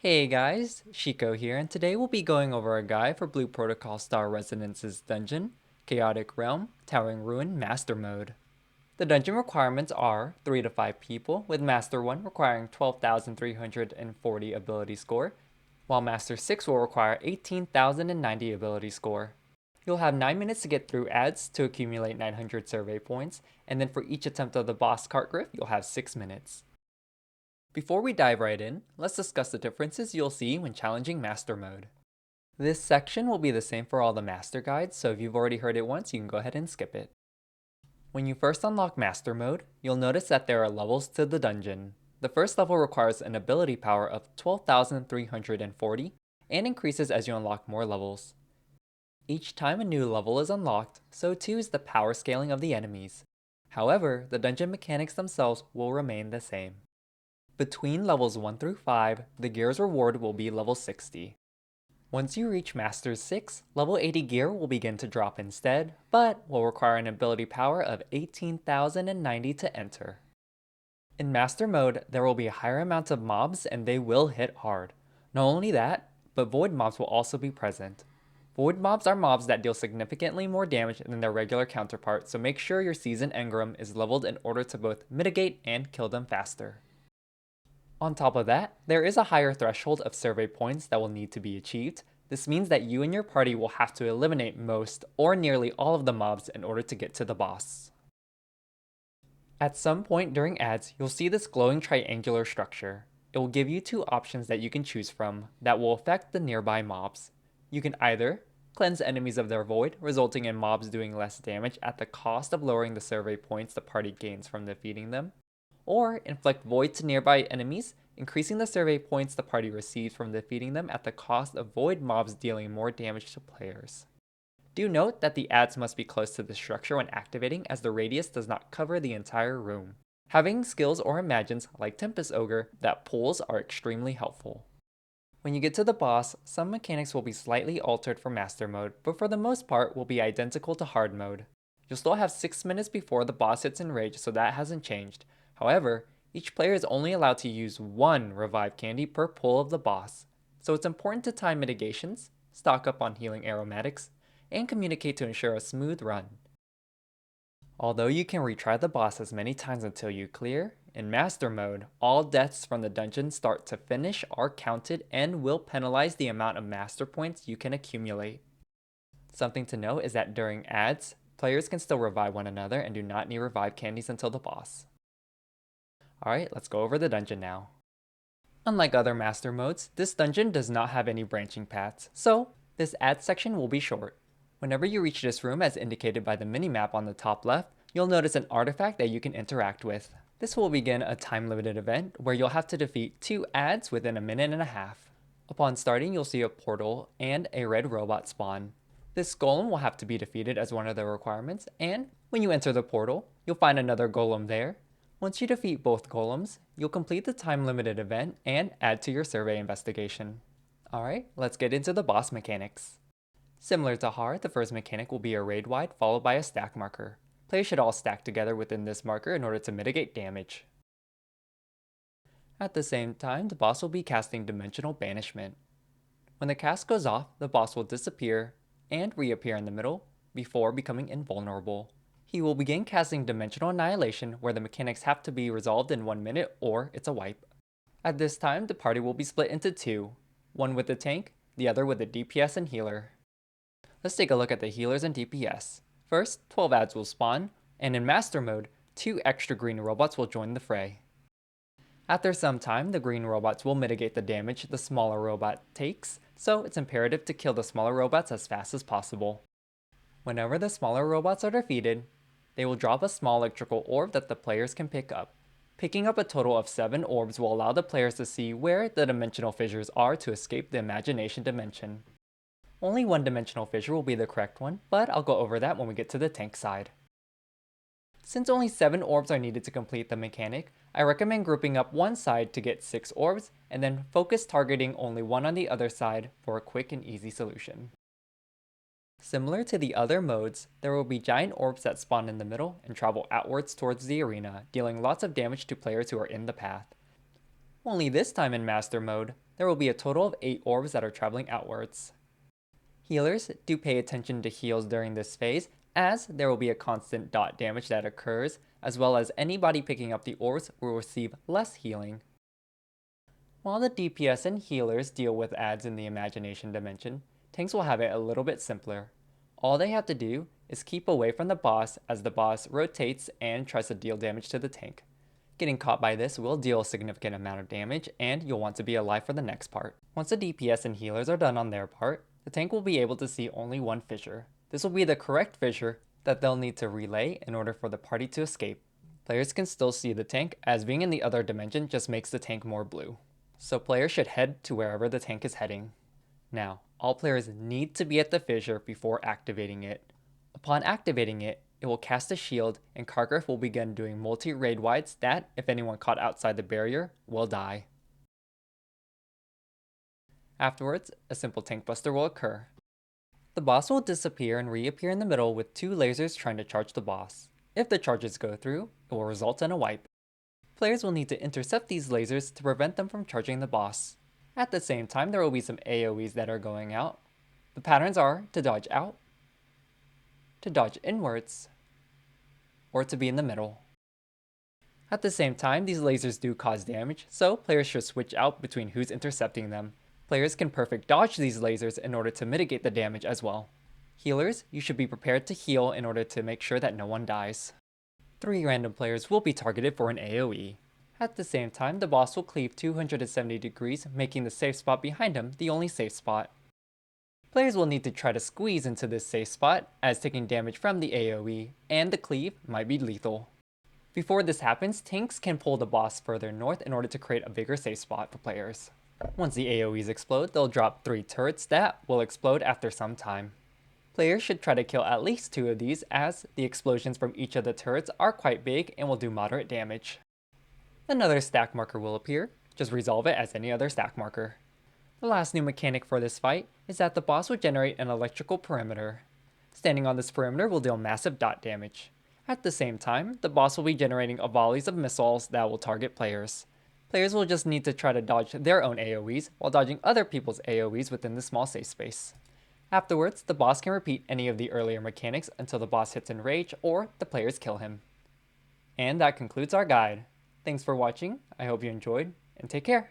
Hey guys, Shiko here, and today we'll be going over a guide for Blue Protocol Star Residence's dungeon, Chaotic Realm, Towering Ruin, Master Mode. The dungeon requirements are 3 to 5 people, with Master 1 requiring 12,340 ability score, while Master 6 will require 18,090 ability score. You'll have 9 minutes to get through ads to accumulate 900 survey points, and then for each attempt of the boss cart griff, you'll have 6 minutes. Before we dive right in, let's discuss the differences you'll see when challenging Master Mode. This section will be the same for all the Master Guides, so if you've already heard it once, you can go ahead and skip it. When you first unlock Master Mode, you'll notice that there are levels to the dungeon. The first level requires an ability power of 12,340 and increases as you unlock more levels. Each time a new level is unlocked, so too is the power scaling of the enemies. However, the dungeon mechanics themselves will remain the same. Between levels 1 through 5, the gear's reward will be level 60. Once you reach Master 6, level 80 gear will begin to drop instead, but will require an ability power of 18,090 to enter. In Master Mode, there will be a higher amount of mobs and they will hit hard. Not only that, but Void mobs will also be present. Void mobs are mobs that deal significantly more damage than their regular counterpart, so make sure your Seasoned Engram is leveled in order to both mitigate and kill them faster. On top of that, there is a higher threshold of survey points that will need to be achieved. This means that you and your party will have to eliminate most or nearly all of the mobs in order to get to the boss. At some point during ads, you'll see this glowing triangular structure. It will give you two options that you can choose from that will affect the nearby mobs. You can either cleanse enemies of their void, resulting in mobs doing less damage at the cost of lowering the survey points the party gains from defeating them, or inflict void to nearby enemies, increasing the survey points the party receives from defeating them at the cost of void mobs dealing more damage to players. Do note that the ads must be close to the structure when activating, as the radius does not cover the entire room. Having skills or imagines like Tempest Ogre that pulls are extremely helpful. When you get to the boss, some mechanics will be slightly altered for Master Mode, but for the most part will be identical to Hard Mode. You'll still have 6 minutes before the boss hits Enrage, so that hasn't changed. However, each player is only allowed to use one revive candy per pull of the boss, so it's important to time mitigations, stock up on healing aromatics, and communicate to ensure a smooth run. Although you can retry the boss as many times until you clear, in Master Mode, all deaths from the dungeon start to finish are counted and will penalize the amount of Master Points you can accumulate. Something to note is that during ads, players can still revive one another and do not need revive candies until the boss. Alright, let's go over the dungeon now. Unlike other Master Modes, this dungeon does not have any branching paths, so this ad section will be short. Whenever you reach this room as indicated by the minimap on the top left, you'll notice an artifact that you can interact with. This will begin a time-limited event where you'll have to defeat 2 ads within a minute and a half. Upon starting, you'll see a portal and a red robot spawn. This golem will have to be defeated as one of the requirements, and when you enter the portal, you'll find another golem there. Once you defeat both golems, you'll complete the time-limited event and add to your survey investigation. Alright, let's get into the boss mechanics. Similar to Hard, the first mechanic will be a Raidwide followed by a stack marker. Players should all stack together within this marker in order to mitigate damage. At the same time, the boss will be casting Dimensional Banishment. When the cast goes off, the boss will disappear and reappear in the middle before becoming invulnerable. He will begin casting Dimensional Annihilation, where the mechanics have to be resolved in 1 minute or it's a wipe. At this time, the party will be split into 2, one with the tank, the other with the DPS and healer. Let's take a look at the healers and DPS. First, 12 ads will spawn, and in Master Mode, 2 extra green robots will join the fray. After some time, the green robots will mitigate the damage the smaller robot takes, so it's imperative to kill the smaller robots as fast as possible. Whenever the smaller robots are defeated, they will drop a small electrical orb that the players can pick up. Picking up a total of 7 orbs will allow the players to see where the dimensional fissures are to escape the imagination dimension. Only one dimensional fissure will be the correct one, but I'll go over that when we get to the tank side. Since only 7 orbs are needed to complete the mechanic, I recommend grouping up one side to get 6 orbs, and then focus targeting only one on the other side for a quick and easy solution. Similar to the other modes, there will be giant orbs that spawn in the middle and travel outwards towards the arena, dealing lots of damage to players who are in the path. Only this time in Master Mode, There will be a total of 8 orbs that are traveling outwards. Healers, do pay attention to heals during this phase, as there will be a constant dot damage that occurs, as well as anybody picking up the orbs will receive less healing. While the DPS and healers deal with adds in the imagination dimension, tanks will have it a little bit simpler. All they have to do is keep away from the boss as the boss rotates and tries to deal damage to the tank. Getting caught by this will deal a significant amount of damage, and you'll want to be alive for the next part. Once the DPS and healers are done on their part, the tank will be able to see only one fissure. This will be the correct fissure that they'll need to relay in order for the party to escape. Players can still see the tank, as being in the other dimension just makes the tank more blue. So players should head to wherever the tank is heading. Now, all players need to be at the fissure before activating it. Upon activating it, it will cast a shield, and Kargriff will begin doing multi-Raidwides that, if anyone caught outside the barrier, will die. Afterwards, a simple tank buster will occur. The boss will disappear and reappear in the middle with 2 lasers trying to charge the boss. If the charges go through, it will result in a wipe. Players will need to intercept these lasers to prevent them from charging the boss. At the same time, there will be some AOEs that are going out. The patterns are to dodge out, to dodge inwards, or to be in the middle. At the same time, these lasers do cause damage, so players should switch out between who's intercepting them. Players can perfect dodge these lasers in order to mitigate the damage as well. Healers, you should be prepared to heal in order to make sure that no one dies. 3 random players will be targeted for an AOE. At the same time, the boss will cleave 270 degrees, making the safe spot behind him the only safe spot. Players will need to try to squeeze into this safe spot, as taking damage from the AOE and the cleave might be lethal. Before this happens, tanks can pull the boss further north in order to create a bigger safe spot for players. Once the AOEs explode, they'll drop 3 turrets that will explode after some time. Players should try to kill at least 2 of these, as the explosions from each of the turrets are quite big and will do moderate damage. Another stack marker will appear, just resolve it as any other stack marker. The last new mechanic for this fight is that the boss will generate an electrical perimeter. Standing on this perimeter will deal massive dot damage. At the same time, the boss will be generating volleys of missiles that will target players. Players will just need to try to dodge their own AOEs while dodging other people's AOEs within the small safe space. Afterwards, the boss can repeat any of the earlier mechanics until the boss hits enrage or the players kill him. And that concludes our guide. Thanks for watching, I hope you enjoyed, and take care!